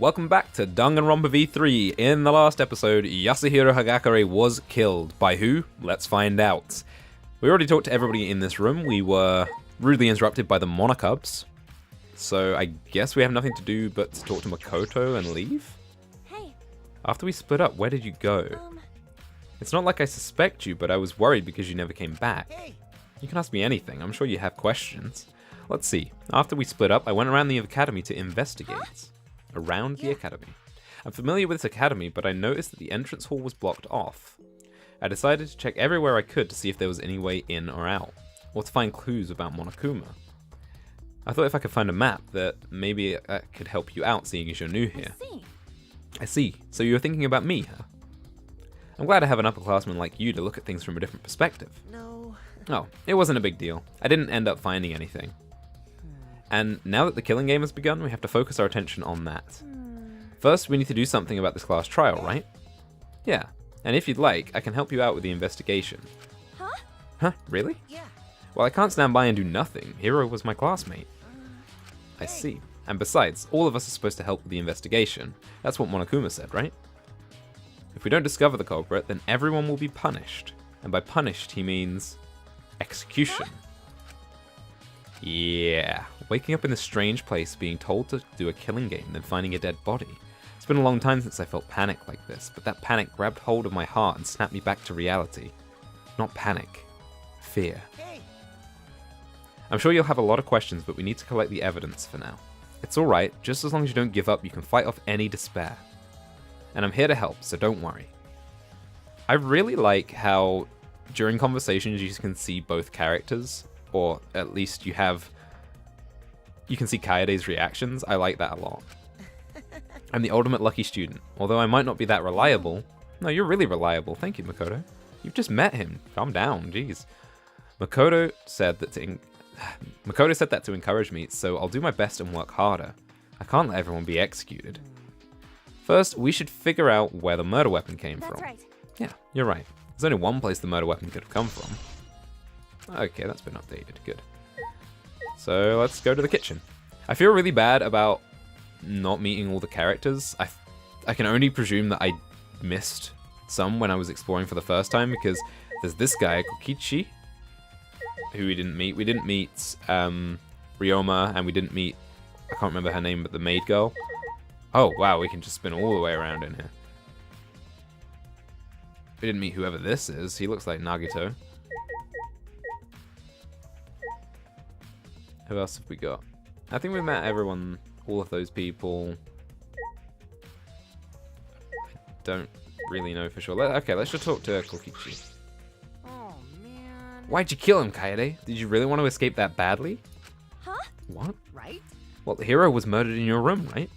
welcome back to Danganronpa V3. In the last episode, Yasuhiro Hagakure was killed. By who? Let's find out. We already talked to everybody in this room. We were rudely interrupted by the Monocubs. So I guess we have nothing to do but to talk to Makoto and leave? Hey. After we split up, where did you go? It's not like I suspect you, but I was worried because you never came back. Hey. You can ask me anything. I'm sure you have questions. Let's see. After we split up, I went around the academy to investigate. Around the academy. I'm familiar with this academy, but I noticed that the entrance hall was blocked off. I decided to check everywhere I could to see if there was any way in or out, or to find clues about Monokuma. I thought if I could find a map that maybe that could help you out, seeing as you're new here. I see. So you were thinking about me, huh? I'm glad I have an upperclassman like you to look at things from a different perspective. No. Oh, it wasn't a big deal. I didn't end up finding anything. And now that the killing game has begun, we have to focus our attention on that. First, we need to do something about this class trial, right? Yeah, and if you'd like, I can help you out with the investigation. Huh? Huh, really? Yeah. Well, I can't stand by and do nothing. Hiro was my classmate. I see. And besides, all of us are supposed to help with the investigation. That's what Monokuma said, right? If we don't discover the culprit, then everyone will be punished. And by punished, he means execution. Yeah, waking up in this strange place, being told to do a killing game, then finding a dead body. It's been a long time since I felt panic like this, but that panic grabbed hold of my heart and snapped me back to reality. Not panic, fear. I'm sure you'll have a lot of questions, but we need to collect the evidence for now. It's alright, just as long as you don't give up, you can fight off any despair. And I'm here to help, so don't worry. I really like how during conversations you can see both characters. Or at least you can see Kaede's reactions. I like that a lot. I'm the ultimate lucky student. Although I might not be that reliable. No, you're really reliable. Thank you, Makoto. You've just met him. Calm down, jeez. Makoto said that to encourage me, so I'll do my best and work harder. I can't let everyone be executed. First, we should figure out where the murder weapon came from. That's right. Yeah, you're right. There's only one place the murder weapon could have come from. Okay, that's been updated. Good. So let's go to the kitchen. I feel really bad about not meeting all the characters. I can only presume that I missed some when I was exploring for the first time, because there's this guy, Kokichi, who we didn't meet. We didn't meet Ryoma, and we didn't meet, I can't remember her name, but the maid girl. Oh, wow, we can just spin all the way around in here. We didn't meet whoever this is. He looks like Nagito. Who else have we got? I think we met everyone, all of those people. I don't really know for sure. Okay, let's just talk to Kokichi. Oh, man. Why'd you kill him, Kaede? Did you really want to escape that badly? Huh? What? Right? Well, the hero was murdered in your room, right?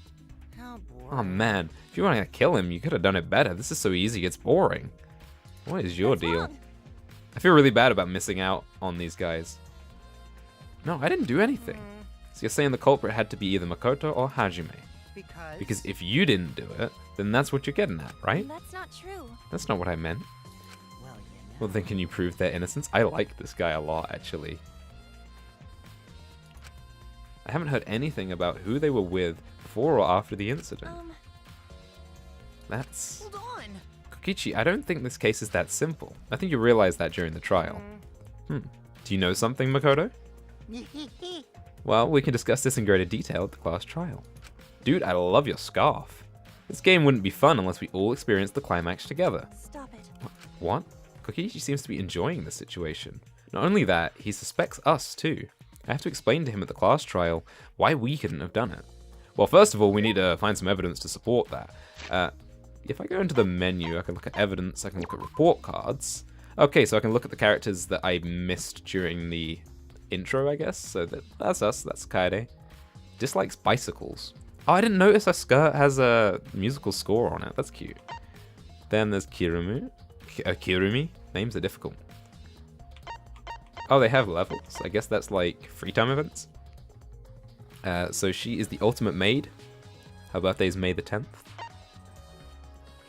How boring. Oh man, if you want to kill him, you could have done it better. This is so easy, it's boring. What is your What's deal? wrong? I feel really bad about missing out on these guys. No, I didn't do anything. So you're saying the culprit had to be either Makoto or Hajime. Because if you didn't do it, then that's what you're getting at, right? That's not true. That's not what I meant. Well, you know. Well, then can you prove their innocence? I like this guy a lot, actually. I haven't heard anything about who they were with before or after the incident. That's... Hold on. Kokichi, I don't think this case is that simple. I think you realized that during the trial. Do you know something, Makoto? Well, we can discuss this in greater detail at the class trial. Dude, I love your scarf. This game wouldn't be fun unless we all experienced the climax together. Stop it. What? Kokichi seems to be enjoying the situation. Not only that, he suspects us too. I have to explain to him at the class trial why we couldn't have done it. Well, first of all, we need to find some evidence to support that. If I go into the menu, I can look at evidence, I can look at report cards. Okay, so I can look at the characters that I missed during the intro, I guess. So that's us, that's Kaede. Dislikes bicycles. Oh, I didn't notice her skirt has a musical score on it. That's cute. Then there's Kirumi. Names are difficult. Oh, they have levels. I guess that's like free time events. So she is the ultimate maid. Her birthday is May the 10th.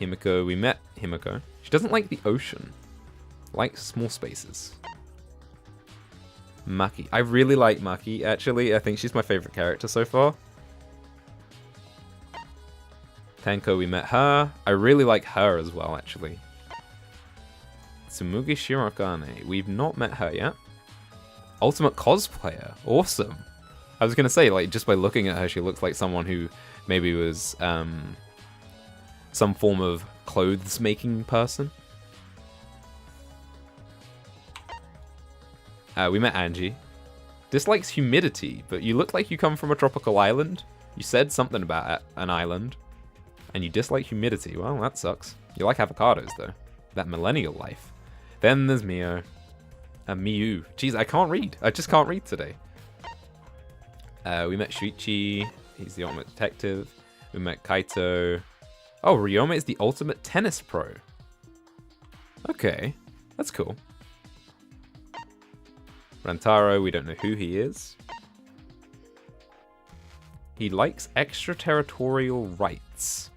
Himiko, we met Himiko. She doesn't like the ocean. Likes small spaces. Maki. I really like Maki, actually. I think she's my favorite character so far. Tenko, we met her. I really like her as well, actually. Tsumugi Shirogane. We've not met her yet. Ultimate cosplayer. Awesome. I was going to say, like, just by looking at her, she looks like someone who maybe was some form of clothes making person. We met Angie. Dislikes humidity, but you look like you come from a tropical island. You said something about an island. And you dislike humidity. Well, that sucks. You like avocados, though. That millennial life. Then there's Mio. Miu. Jeez, I can't read. I just can't read today. We met Shuichi. He's the ultimate detective. We met Kaito. Oh, Ryoma is the ultimate tennis pro. Okay. That's cool. Rantaro, we don't know who he is. He likes extraterritorial rights.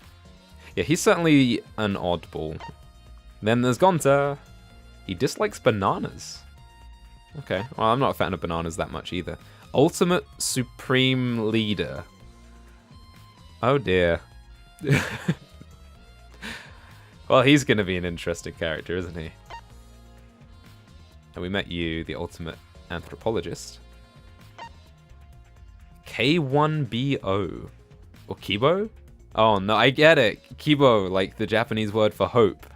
Yeah, he's certainly an oddball. Then there's Gonta. He dislikes bananas. Okay, well, I'm not a fan of bananas that much either. Ultimate Supreme Leader. Oh dear. Well, he's going to be an interesting character, isn't he? And we met you, the ultimate anthropologist. K1BO. Or Kibo? Oh, no, I get it. Kibo, like the Japanese word for hope.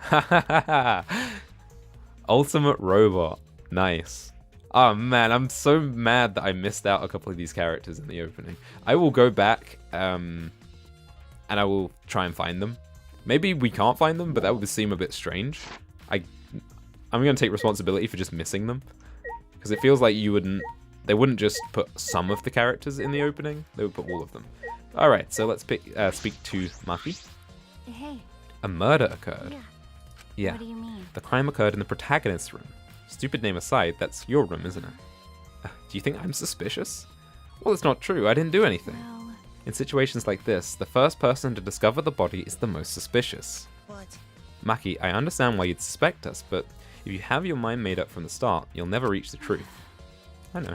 Ultimate robot. Nice. Oh, man, I'm so mad that I missed out a couple of these characters in the opening. I will go back, and I will try and find them. Maybe we can't find them, but that would seem a bit strange. I'm going to take responsibility for just missing them. Because it feels like they wouldn't just put some of the characters in the opening. They would put all of them. Alright, so let's speak to Maki. Hey. A murder occurred. Yeah. What do you mean? The crime occurred in the protagonist's room. Stupid name aside, that's your room, isn't it? Do you think I'm suspicious? Well, it's not true. I didn't do anything. Well... In situations like this, the first person to discover the body is the most suspicious. What? Maki, I understand why you'd suspect us, but if you have your mind made up from the start, you'll never reach the truth. I know.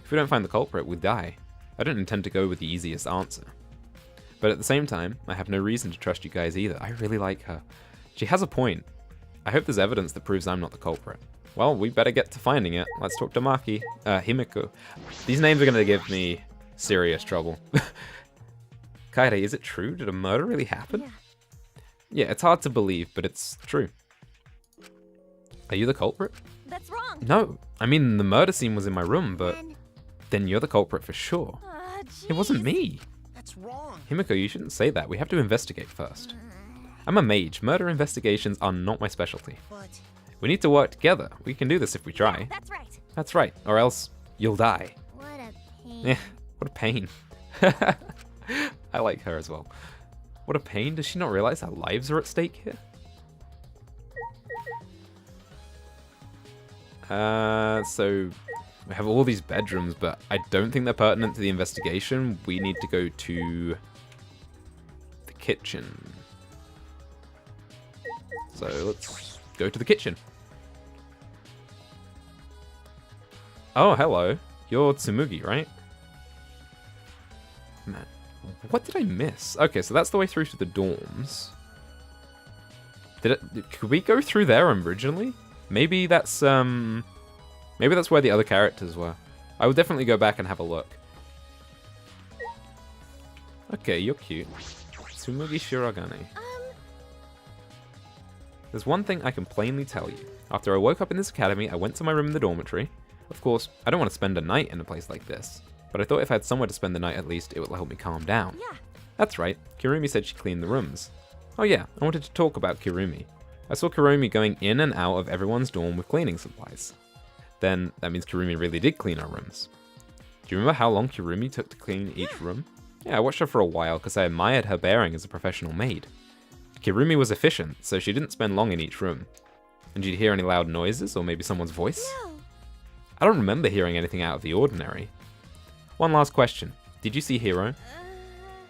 If we don't find the culprit, we'll die. I don't intend to go with the easiest answer. But at the same time, I have no reason to trust you guys either. I really like her. She has a point. I hope there's evidence that proves I'm not the culprit. Well, we better get to finding it. Let's talk to Maki. Himiko. These names are going to give me serious trouble. Kaede, is it true? Did a murder really happen? Yeah. Yeah, it's hard to believe, but it's true. Are you the culprit? That's wrong. No. I mean, the murder scene was in my room, but Then... then you're the culprit for sure. It wasn't me. That's wrong. Himiko, you shouldn't say that. We have to investigate first. I'm a mage. Murder investigations are not my specialty. But... We need to work together. We can do this if we try. That's right. That's right, or else you'll die. What a pain. Yeah, what a pain. I like her as well. What a pain. Does she not realize our lives are at stake here? So we have all these bedrooms, but I don't think they're pertinent to the investigation. We need to go to the kitchen. So let's go to the kitchen. Oh, hello. You're Tsumugi, right? Man, what did I miss? Okay, so that's the way through to the dorms. Could we go through there originally? Maybe that's where the other characters were. I will definitely go back and have a look. Okay, you're cute. Tsumugi Shirogane. There's one thing I can plainly tell you. After I woke up in this academy, I went to my room in the dormitory. Of course, I don't want to spend a night in a place like this, but I thought if I had somewhere to spend the night at least, it would help me calm down. Yeah. That's right, Kirumi said she cleaned the rooms. Oh yeah, I wanted to talk about Kirumi. I saw Kirumi going in and out of everyone's dorm with cleaning supplies. Then, that means Kirumi really did clean our rooms. Do you remember how long Kirumi took to clean each room? Yeah, I watched her for a while because I admired her bearing as a professional maid. Kirumi was efficient, so she didn't spend long in each room. And did you hear any loud noises, or maybe someone's voice? No. I don't remember hearing anything out of the ordinary. One last question. Did you see Hiro?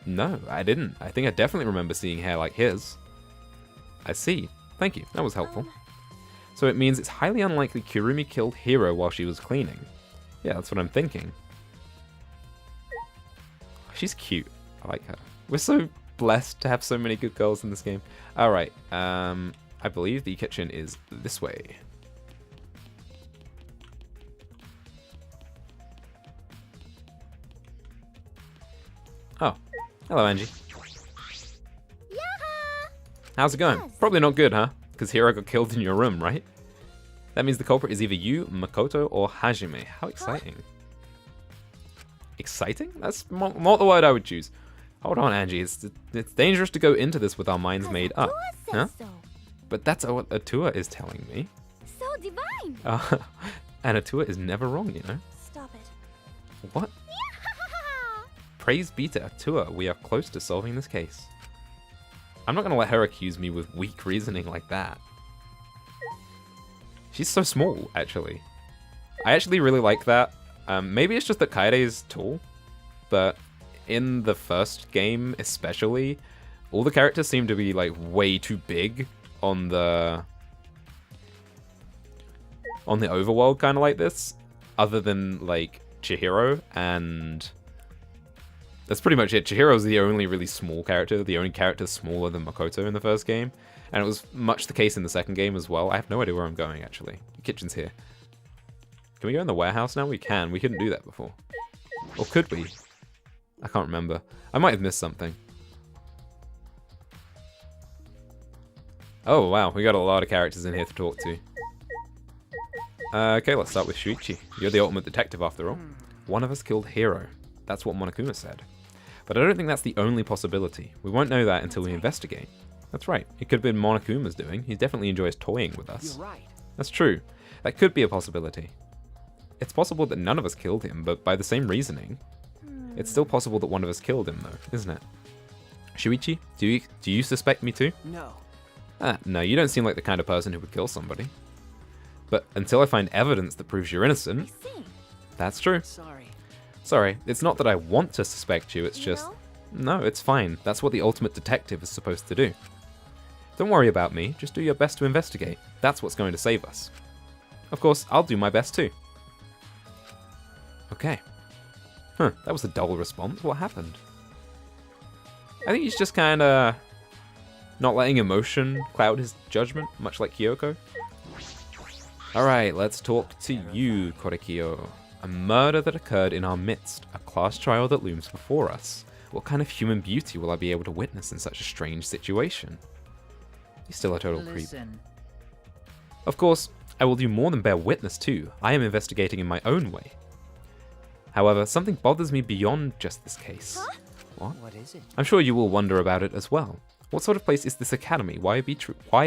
No, I didn't. I think I definitely remember seeing hair like his. I see. Thank you. That was helpful. So it means it's highly unlikely Kirumi killed Hiro while she was cleaning. Yeah, that's what I'm thinking. She's cute. I like her. We're so blessed to have so many good girls in this game. Alright, I believe the kitchen is this way. Oh, hello Angie. How's it going? Yes. Probably not good, huh? Because Hiro got killed in your room, right? That means the culprit is either you, Makoto, or Hajime. How exciting. Exciting? That's not the word I would choose. Hold on, Angie. It's dangerous to go into this with our minds made up. Huh? So. But that's what Atua is telling me. So divine. And Atua is never wrong, you know? Stop it. What? Praise be to Atua, we are close to solving this case. I'm not going to let her accuse me with weak reasoning like that. She's so small, actually. I actually really like that. Maybe it's just that Kaede is tall, but in the first game especially, all the characters seem to be like way too big on the overworld, kind of like this, other than like Chihiro, and that's pretty much it. Chihiro's the only really small character, the only character smaller than Makoto in the first game. And it was much the case in the second game as well. I have no idea where I'm going, actually. The kitchen's here. Can we go in the warehouse now? We can. We couldn't do that before. Or could we? I can't remember. I might have missed something. Oh, wow. We got a lot of characters in here to talk to. Okay, let's start with Shuichi. You're the ultimate detective, after all. One of us killed Hiro. That's what Monokuma said. But I don't think that's the only possibility. We won't know that until we investigate. That's right. It could have been Monokuma's doing. He definitely enjoys toying with us. You're right. That's true. That could be a possibility. It's possible that none of us killed him, but by the same reasoning, it's still possible that one of us killed him, though, isn't it? Shuichi, do you suspect me too? No. No, you don't seem like the kind of person who would kill somebody. But until I find evidence that proves you're innocent, See. that's true. Sorry. Sorry, it's not that I want to suspect you, it's just... No, it's fine. That's what the ultimate detective is supposed to do. Don't worry about me, just do your best to investigate. That's what's going to save us. Of course, I'll do my best too. Okay. Huh, that was a dull response. What happened? I think he's just kinda... not letting emotion cloud his judgment, much like Kyoko. Alright, let's talk to you, Korekiyo. A murder that occurred in our midst, a class trial that looms before us. What kind of human beauty will I be able to witness in such a strange situation? He's still a total creep. Of course, I will do more than bear witness too. I am investigating in my own way. However, something bothers me beyond just this case. Huh? What is it? I'm sure you will wonder about it as well. What sort of place is this academy? Why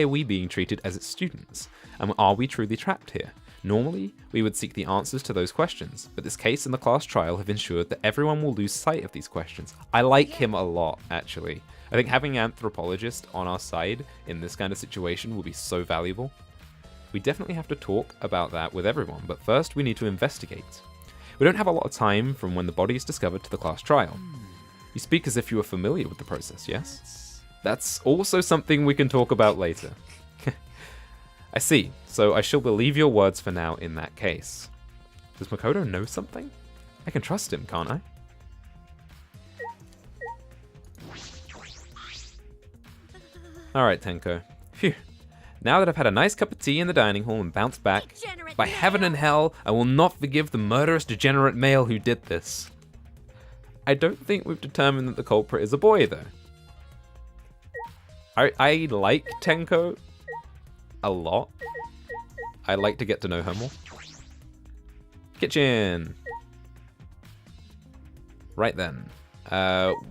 are we being treated as its students? And are we truly trapped here? Normally, we would seek the answers to those questions, but this case and the class trial have ensured that everyone will lose sight of these questions. I like him a lot, actually. I think having an anthropologist on our side in this kind of situation will be so valuable. We definitely have to talk about that with everyone, but first we need to investigate. We don't have a lot of time from when the body is discovered to the class trial. You speak as if you are familiar with the process, yes? That's also something we can talk about later. I see, so I shall believe your words for now in that case. Does Makoto know something? I can trust him, can't I? Alright, Tenko. Phew. Now that I've had a nice cup of tea in the dining hall and bounced back, Degenerate by heaven and hell, I will not forgive the murderous degenerate male who did this. I don't think we've determined that the culprit is a boy, though. I like Tenko a lot. I'd like to get to know her more. Kitchen! Right then.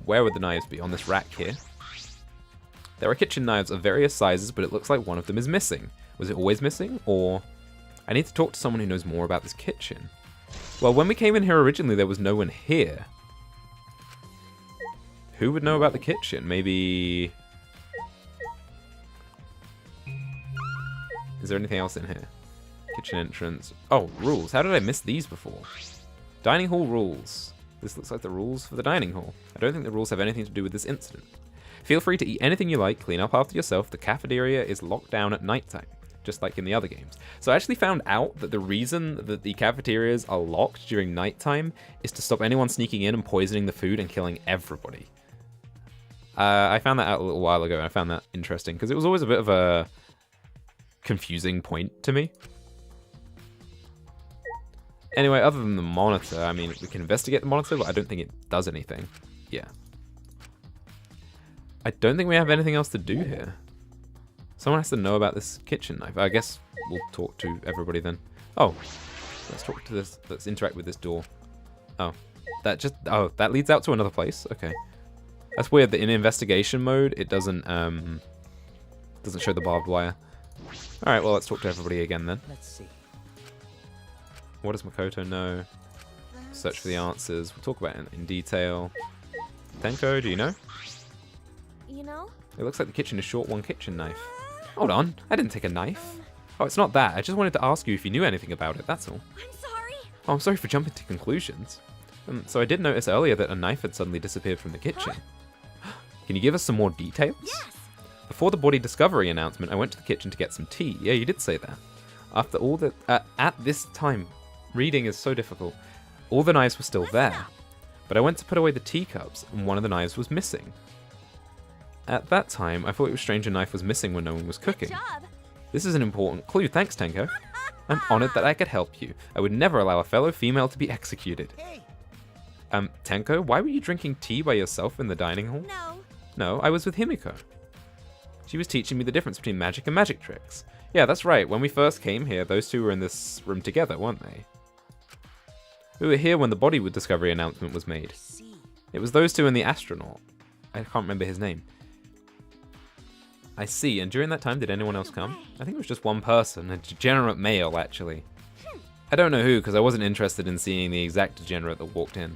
Where would the knives be? On this rack here. There are kitchen knives of various sizes, but it looks like one of them is missing. Was it always missing, or... I need to talk to someone who knows more about this kitchen. Well, when we came in here originally, there was no one here. Who would know about the kitchen? Maybe... Is there anything else in here? Kitchen entrance. Oh, rules. How did I miss these before? Dining hall rules. This looks like the rules for the dining hall. I don't think the rules have anything to do with this incident. Feel free to eat anything you like, clean up after yourself. The cafeteria is locked down at nighttime, just like in the other games. So I actually found out that the reason that the cafeterias are locked during nighttime is to stop anyone sneaking in and poisoning the food and killing everybody. I found that out a little while ago, and I found that interesting, because it was always a bit of a confusing point to me. Anyway, other than the monitor, I mean, we can investigate the monitor, but I don't think it does anything. Yeah. I don't think we have anything else to do here. Someone has to know about this kitchen knife. I guess we'll talk to everybody then. Oh, let's talk to this. Let's interact with this door. Oh, that leads out to another place. Okay. That's weird that in investigation mode, it doesn't show the barbed wire. All right, well, let's talk to everybody again then. Let's see. What does Makoto know? Search for the answers. We'll talk about it in detail. Tenko, do you know? You know? It looks like the kitchen is short one kitchen knife. Hold on, I didn't take a knife. Oh, it's not that. I just wanted to ask you if you knew anything about it, that's all. I'm sorry. Oh, I'm sorry for jumping to conclusions. So I did notice earlier that a knife had suddenly disappeared from the kitchen. Can you give us some more details? Yes. Before the body discovery announcement, I went to the kitchen to get some tea. Yeah, you did say that. After all the... at this time, reading is so difficult. All the knives were still there. But I went to put away the teacups, and one of the knives was missing. At that time, I thought it was strange a knife was missing when no one was cooking. Good job. This is an important clue, thanks Tenko. I'm honored that I could help you. I would never allow a fellow female to be executed. Hey. Tenko, why were you drinking tea by yourself in the dining hall? No. No, I was with Himiko. She was teaching me the difference between magic and magic tricks. Yeah, that's right. When we first came here, those two were in this room together, weren't they? We were here when the body with discovery announcement was made. See. It was those two and the astronaut. I can't remember his name. I see, and during that time, did anyone else come? I think it was just one person, a degenerate male, actually. I don't know who, because I wasn't interested in seeing the exact degenerate that walked in.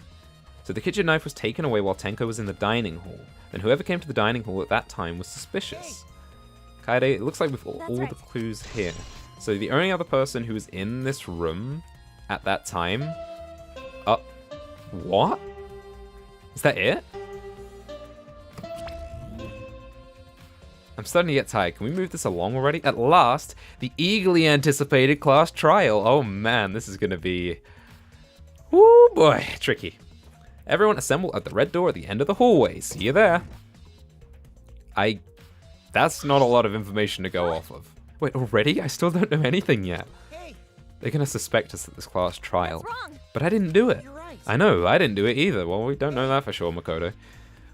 So the kitchen knife was taken away while Tenko was in the dining hall, and whoever came to the dining hall at that time was suspicious. Kaede, it looks like we've got all right. the clues here. So the only other person who was in this room at that time... what? Is that it? I'm starting to get tired. Can we move this along already? At last, the eagerly anticipated class trial. Oh man, this is going to be... woo boy, tricky. Everyone assemble at the red door at the end of the hallway. See you there. That's not a lot of information to go off of. Wait, already? I still don't know anything yet. Hey. They're going to suspect us at this class trial. What's wrong? But I didn't do it. You're right. I know, I didn't do it either. Well, we don't know that for sure, Makoto.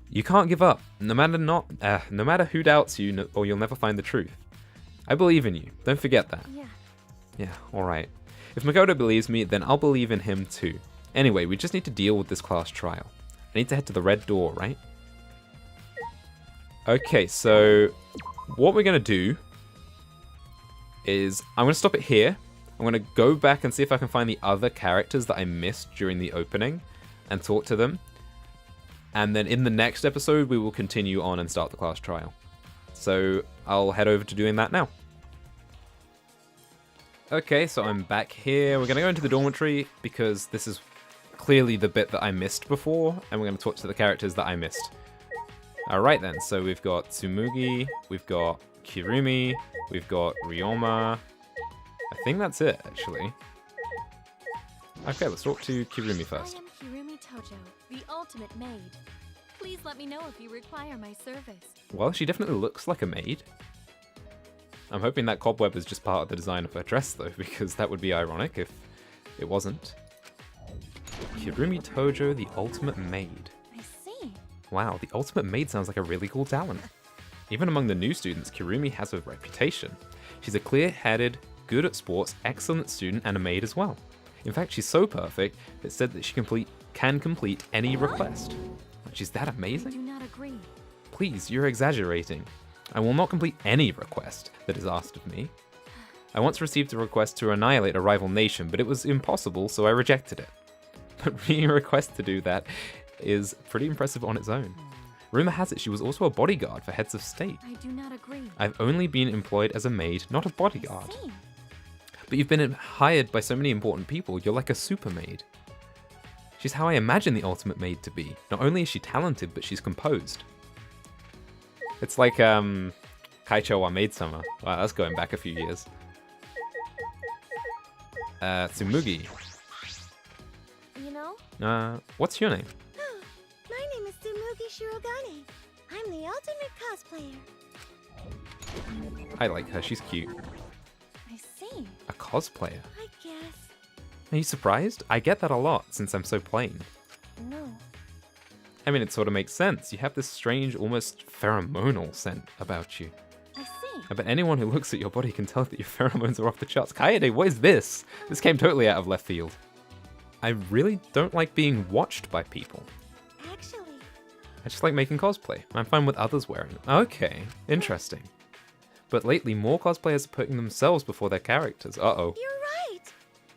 You can't give up, no matter who doubts you, or you'll never find the truth. I believe in you. Don't forget that. Yeah. Yeah, alright. If Makoto believes me, then I'll believe in him too. Anyway, we just need to deal with this class trial. I need to head to the red door, right? Okay, so what we're going to do is I'm going to stop it here. I'm going to go back and see if I can find the other characters that I missed during the opening and talk to them. And then in the next episode, we will continue on and start the class trial. So I'll head over to doing that now. Okay, so I'm back here. We're going to go into the dormitory because this is clearly the bit that I missed before. And we're going to talk to the characters that I missed. Alright then, so we've got Tsumugi, we've got Kirumi, we've got Ryoma. I think that's it, actually. Okay, let's talk to Kirumi first. I am Kirumi Tojo, the ultimate maid. Please let me know if you require my service. Well, she definitely looks like a maid. I'm hoping that cobweb is just part of the design of her dress, though, because that would be ironic if it wasn't. Kirumi Tojo, the ultimate maid. I see. Wow, the ultimate maid sounds like a really cool talent. Even among the new students, Kirumi has a reputation. She's a clear-headed, good at sports, excellent student, and a maid as well. In fact, she's so perfect, it's said that she can complete any request. She's that I do amazing? not agree. Please, you're exaggerating. I will not complete any request that is asked of me. I once received a request to annihilate a rival nation, but it was impossible, so I rejected it. But being a request to do that is pretty impressive on its own. Rumor has it she was also a bodyguard for heads of state. I do not agree. I've only been employed as a maid, not a I bodyguard. see. But you've been hired by so many important people, you're like a super maid. She's how I imagine the ultimate maid to be. Not only is she talented, but she's composed. It's like Kaicho wa Maid-sama. Wow, that's going back a few years. Tsumugi. You know? What's your name? My name is Tsumugi Shirogane. I'm the ultimate cosplayer. I like her, she's cute. I see. A cosplayer? I guess. Are you surprised? I get that a lot, since I'm so plain. No. I mean, it sort of makes sense. You have this strange, almost pheromonal scent about you. I see. I bet anyone who looks at your body can tell that your pheromones are off the charts. Kaede, what is this? This came totally out of left field. I really don't like being watched by people. Actually, I just like making cosplay. I'm fine with others wearing it. Okay, interesting. But lately, more cosplayers are putting themselves before their characters. Uh-oh. you're right.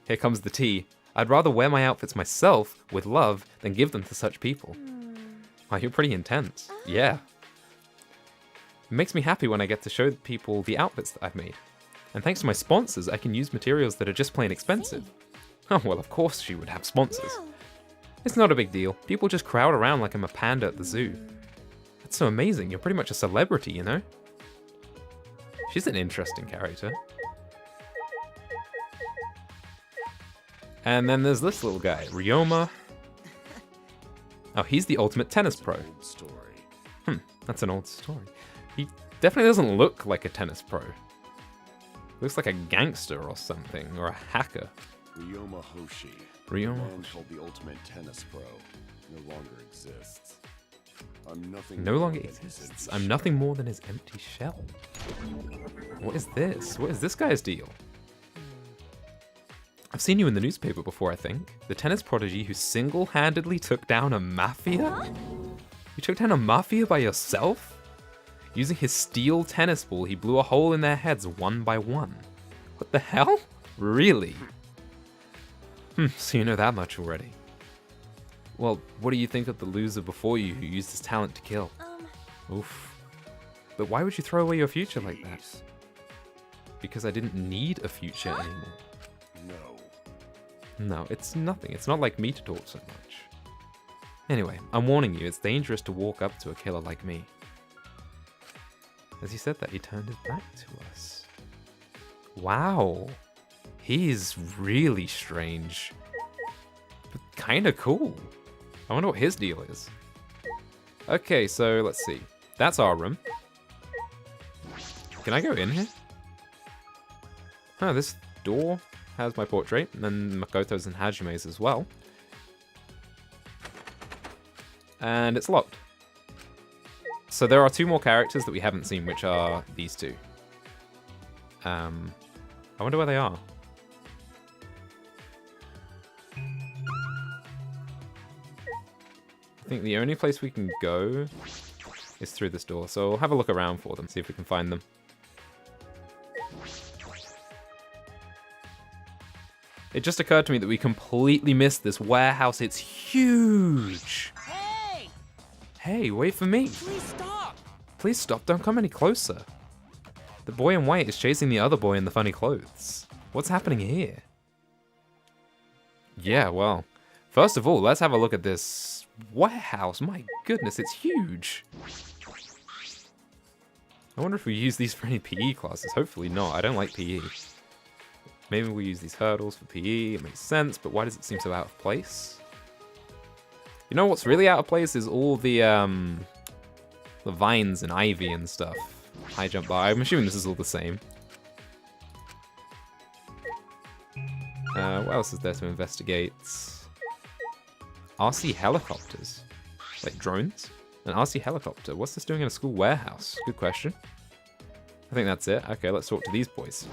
Here comes the tea. I'd rather wear my outfits myself, with love, than give them to such people. Wow, you're pretty intense. Yeah. It makes me happy when I get to show people the outfits that I've made. And thanks to my sponsors, I can use materials that are just plain expensive. Oh, well, of course she would have sponsors. No. It's not a big deal. People just crowd around like I'm a panda at the zoo. That's so amazing. You're pretty much a celebrity, you know? She's an interesting character. And then there's this little guy, Ryoma. Oh, he's the ultimate tennis pro. That's an old story. He definitely doesn't look like a tennis pro. Looks like a gangster or something, or a hacker. Ryoma Hoshi, Ryoma the man called the ultimate tennis pro, no longer exists. I'm nothing No more longer than his exists. empty I'm nothing more than his empty shell. What is this? What is this guy's deal? I've seen you in the newspaper before, I think. The tennis prodigy who single-handedly took down a mafia? You took down a mafia by yourself? Using his steel tennis ball, he blew a hole in their heads one by one. What the hell? Really? So you know that much already. Well, what do you think of the loser before you who used his talent to kill? Oof. But why would you throw away your future like that? Because I didn't need a future anymore. No. No, it's nothing. It's not like me to talk so much. Anyway, I'm warning you, it's dangerous to walk up to a killer like me. As he said that, he turned his back to us. Wow. He's really strange. But kinda cool. I wonder what his deal is. Okay, so let's see. That's our room. Can I go in here? Huh, this door has my portrait, and then Makoto's and Hajime's as well. And it's locked. So there are two more characters that we haven't seen, which are these two. I wonder where they are. I think the only place we can go is through this door, so we'll have a look around for them, see if we can find them. It just occurred to me that we completely missed this warehouse. It's huge. Hey! Hey, wait for me. Please stop! Please stop, don't come any closer. The boy in white is chasing the other boy in the funny clothes. What's happening here? Yeah, well, first of all, let's have a look at this warehouse. My goodness, it's huge. I wonder if we use these for any PE classes. Hopefully not. I don't like PE. Maybe we'll use these hurdles for PE. It makes sense, but why does it seem so out of place? You know what's really out of place is all the vines and ivy and stuff. High jump bar. I'm assuming this is all the same. What else is there to investigate? RC helicopters. Like drones? An RC helicopter. What's this doing in a school warehouse? Good question. I think that's it. Okay, let's talk to these boys.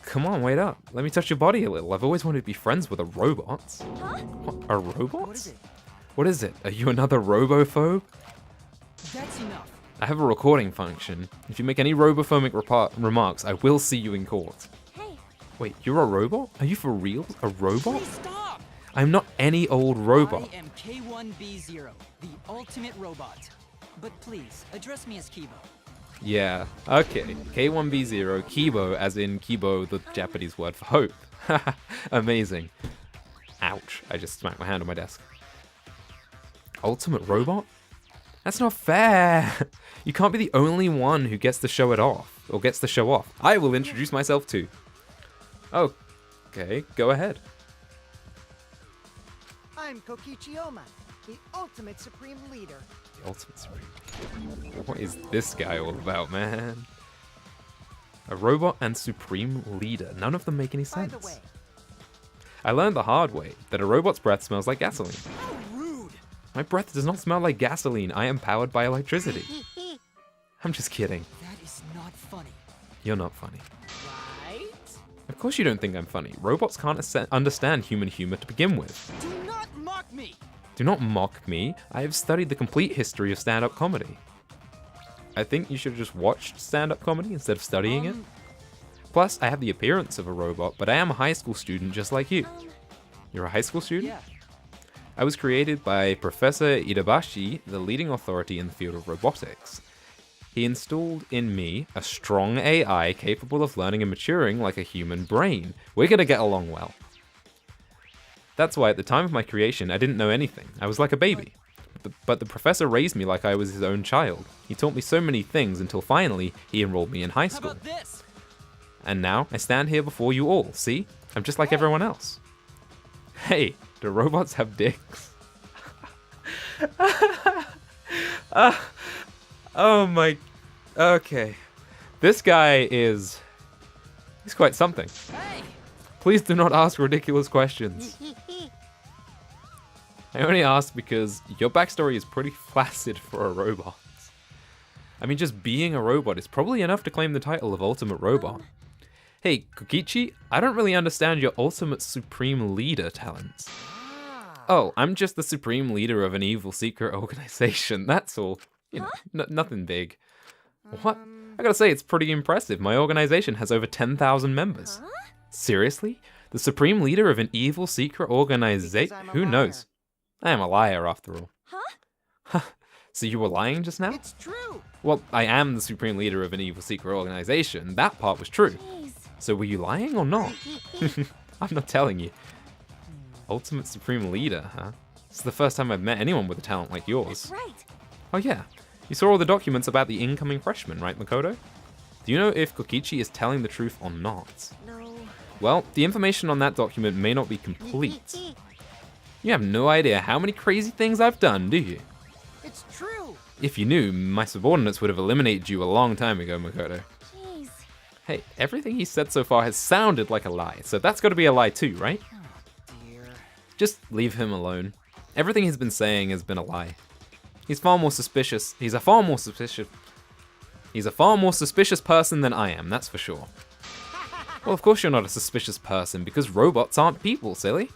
Come on, wait up. Let me touch your body a little. I've always wanted to be friends with a robot. What, a robot? What is it? What is it? Are you another robophobe? That's enough. I have a recording function. If you make any robophobic remarks, I will see you in court. Hey, Wait, you're a robot? Are you for real? A robot? Please stop! I'm not any old robot. I am K1B0, the ultimate robot. But please, address me as Kibo. Yeah, okay. K1B0, Kibo, as in Kibo, the Japanese word for hope. Amazing. Ouch, I just smacked my hand on my desk. Ultimate robot? That's not fair. You can't be the only one who gets to show it off, or gets to show off. I will introduce myself too. Okay, go ahead. I'm Kokichi Oma, the ultimate supreme leader. The ultimate supreme. What is this guy all about, man? A robot and supreme leader. None of them make any By sense. the way, I learned the hard way that a robot's breath smells like gasoline. How rude! My breath does not smell like gasoline. I am powered by electricity. I'm just kidding. That is not funny. You're not funny. Right? Of course you don't think I'm funny. Robots can't understand human humor to begin with. Do not mock me! Do not mock me. I have studied the complete history of stand-up comedy. I think you should have just watched stand-up comedy instead of studying it. Plus, I have the appearance of a robot, but I am a high school student just like you. You're a high school student? Yeah. I was created by Professor Idabashi, the leading authority in the field of robotics. He installed in me a strong AI capable of learning and maturing like a human brain. We're gonna get along well. That's why at the time of my creation, I didn't know anything. I was like a baby. But the professor raised me like I was his own child. He taught me so many things until finally he enrolled me in high How school. about this? And now I stand here before you all. See? I'm just like everyone else. Hey, do robots have dicks? Oh my... Okay. This guy is... He's quite something. Hey! Please do not ask ridiculous questions. I only ask because your backstory is pretty flaccid for a robot. I mean, just being a robot is probably enough to claim the title of Ultimate Robot. Hey, Kokichi, I don't really understand your Ultimate Supreme Leader talents. Oh, I'm just the Supreme Leader of an evil secret organization, that's all. You know, nothing big. What? I gotta say, it's pretty impressive. My organization has over 10,000 members. Seriously? The Supreme Leader of an evil secret organization? Because I'm a Who liar. knows? I am a liar after all. Huh? So you were lying just now? It's true. Well, I am the Supreme Leader of an evil secret organization. That part was true. Jeez. So were you lying or not? I'm not telling you. Ultimate Supreme Leader, huh? It's the first time I've met anyone with a talent like yours. That's right. Oh yeah. You saw all the documents about the incoming freshman, right, Makoto? Do you know if Kokichi is telling the truth or not? No. Well, the information on that document may not be complete. You have no idea how many crazy things I've done, do you? It's true. If you knew, my subordinates would have eliminated you a long time ago, Makoto. Jeez. Hey, everything he said so far has sounded like a lie, so that's got to be a lie too, right? Dear. Just leave him alone. Everything he's been saying has been a lie. He's a far more suspicious person than I am, that's for sure. Well, of course you're not a suspicious person, because robots aren't people, silly.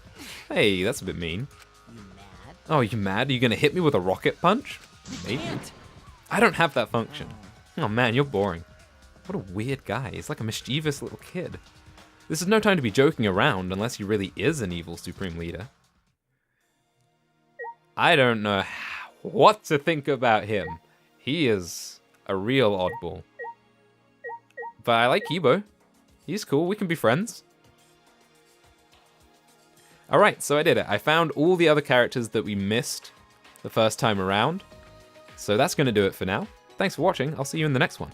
Hey, that's a bit mean. You mad? Oh, you mad? Are you gonna hit me with a rocket punch? Maybe. Can't. I don't have that function. Oh man, you're boring. What a weird guy. He's like a mischievous little kid. This is no time to be joking around unless he really is an evil Supreme Leader. I don't know what to think about him. He is a real oddball. But I like Kibo. He's cool, we can be friends. Alright, so I did it. I found all the other characters that we missed the first time around. So that's going to do it for now. Thanks for watching, I'll see you in the next one.